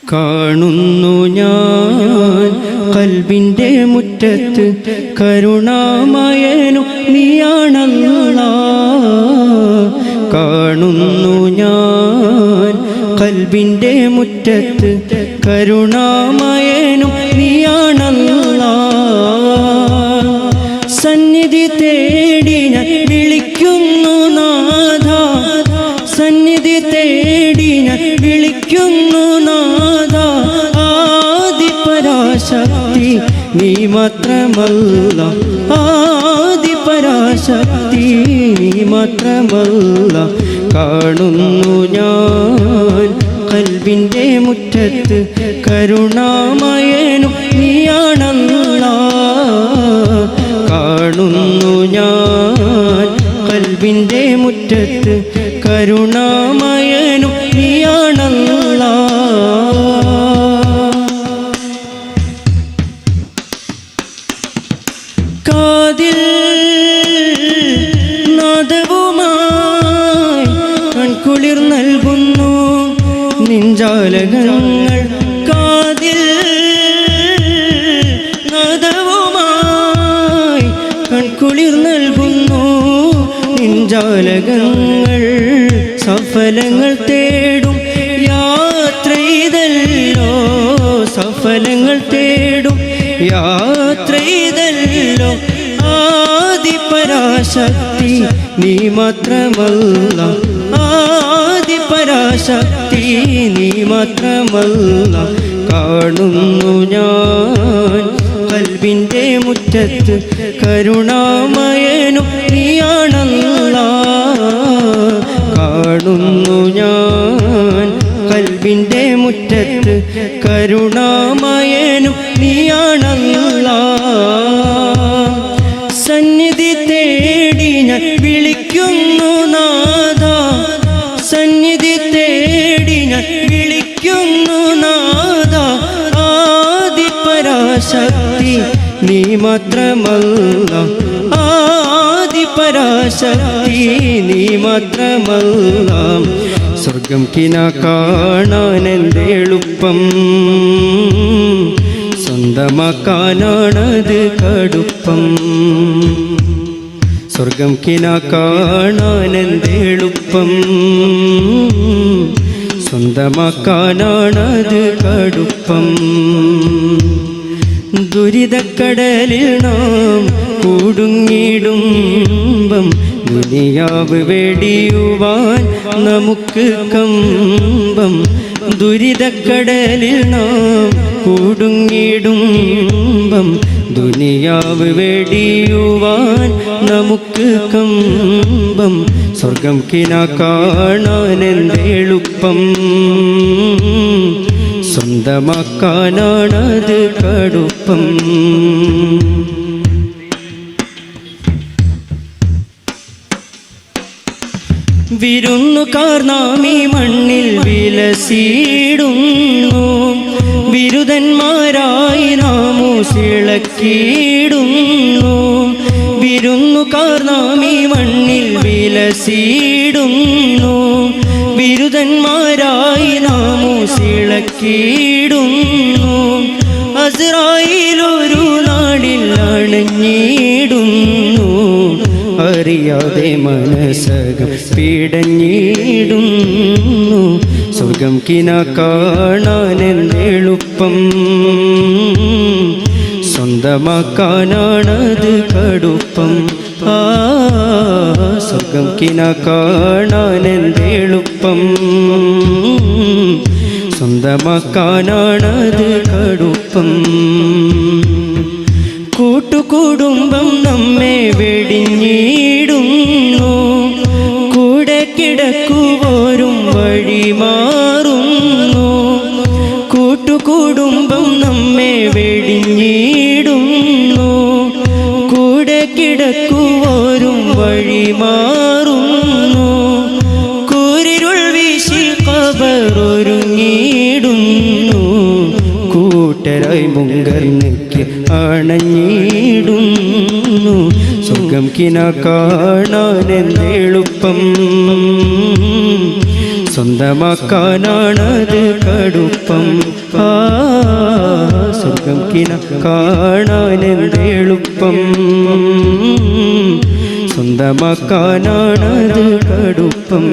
കാണുന്നു ഞാൻ ഖൽബിൻ്റെ മുറ്റത്ത് കരുണാമയനും നീയാണല്ലാഹ്. കാണുന്നു ഞാൻ ഖൽബിൻ്റെ മുറ്റത്ത് കരുണാമയനും നീയാണല്ലാഹ്. സന്നിധി തേടി ഞാൻ വിളിക്കുന്നു നാഥ, സന്നിധി തേടി ഞാൻ വിളിക്കുന്നു നാഥ. ആദിപരാശക്തി നീ മാത്രമല്ല, ആദിപരാശക്തി നീ മാത്രമല്ല. കാണുന്നു ഞാൻ ഖൽബിൻ്റെ മുറ്റത്ത് കരുണാമയനും നീയാണല്ലാഹ്. കാണുന്നു ഞാൻ ഖൽബിൻ്റെ മുറ്റത്ത് കരുണാമയനും നീയാണല്ലാഹ്. കാതിൽ നാദവുമായി കൺകുളിർ നൽകുന്നു നിൻജാലകങ്ങൾ. കാതിൽ നാദവുമായി കൺകുളിർ നൽകുന്നു നിൻജാലകങ്ങൾ. സഫലങ്ങൾ തേടും യാത്രയിതല്ലോ, സഫലങ്ങൾ തേടും യാത്രയിതല്ലോ. ആദിപരാശക്തി നീ മാത്രമല്ല, ആദിപരാശക്തി നീ മാത്രമല്ല. കാണുന്നു ഞാൻ ഖൽബിൻ്റെ മുറ്റത്ത് കരുണാമയനും നീയാണല്ലാഹ്. കാണുന്നു ഞാൻ ഖൽബിൻ്റെ മുറ്റത്ത് കരുണാമയനും നീയാണല്ലാഹ്. സന്നിധി തേടി ഞാൻ വിളിക്കുന്നു നാഥ, സന്നിധി തേടി ഞാൻ വിളിക്കുന്നു നാഥ. ആദിപരാശക്തി നീ മാത്രമല്ല, ആദിപരാശക്തി നീ മാത്രമല്ല. സ്വർഗം കിന കാണാൻ എന്തെളുപ്പം, സ്വന്തമാക്കാനാണത് കടുപ്പം. സ്വർഗം കിന കാണാൻ എന്തെളുപ്പം, സ്വന്തമാക്കാനാണത് കടുപ്പം. ദുരിതക്കടലിൽ നാം കൂടുങ്ങിടുമ്പം ദുനിയാവ് വെടിയുവാൻ നമുക്ക് കമ്പം. ദുരിതക്കടലിൽ നാം കൂടുങ്ങിടുമ്പം ദുനിയാവ് വെടിയുവാൻ നമുക്ക് കമ്പം. സ്വർഗം കിന കാണാൻ എന്തെളുപ്പം, സ്വന്തമാക്കാനാണത് കടുപ്പം. വിരുന്നുകാർ നാം ഈ മണ്ണിൽ വിലസിടുന്നു, ബിരുദന്മാരായി നാം ഉസിളക്കിടുന്നു. വിരുന്നുകാർ നാം ഈ മണ്ണിൽ വിലസിടുന്നു, ബിരുദന്മാരായി നാം ഉസിളക്കിടുന്നു. അസ്റായീൽ ഒരു നാളിൽ അണഞ്ഞിടുന്നു, അറിയാതെ മനസ്സകം പീഡഞ്ഞിടുന്നു. സ്വർഗം കിന കാണാൻ എന്തെളുപ്പം, സ്വന്തമാക്കാനാണത് കടുപ്പം. സ്വർഗം കിന കാണാൻ എന്തെളുപ്പം, സ്വന്തമാക്കാനാണത് കടുപ്പം. കൂട്ടുകുടുംബം നമ്മെ വെടിഞ്ഞിടുന്നു, കൂടെ കിടക്കുവോരും വഴി മാറുന്നു. കൂട്ടുകുടുംബം നമ്മെ വെടിഞ്ഞിടുന്നു, കൂടെ കിടക്കുവോരും വഴി മാറുന്നു. കൂരിരുൾ വീശി ഖബറൊരുങ്ങിടുന്നു, കൂട്ടരായി മുങ്കർന്നയ്ക്ക് അണഞ്ഞിടുന്നു. സ്വർഗം കിന കാണാൻ എന്തെളുപ്പം, സ്വന്തമാക്കാനാണത് കടുപ്പം. സ്വർഗം കിന കാണാനെന്തെളുപ്പം, സ്വന്തമാക്കാനാണത് കടുപ്പം.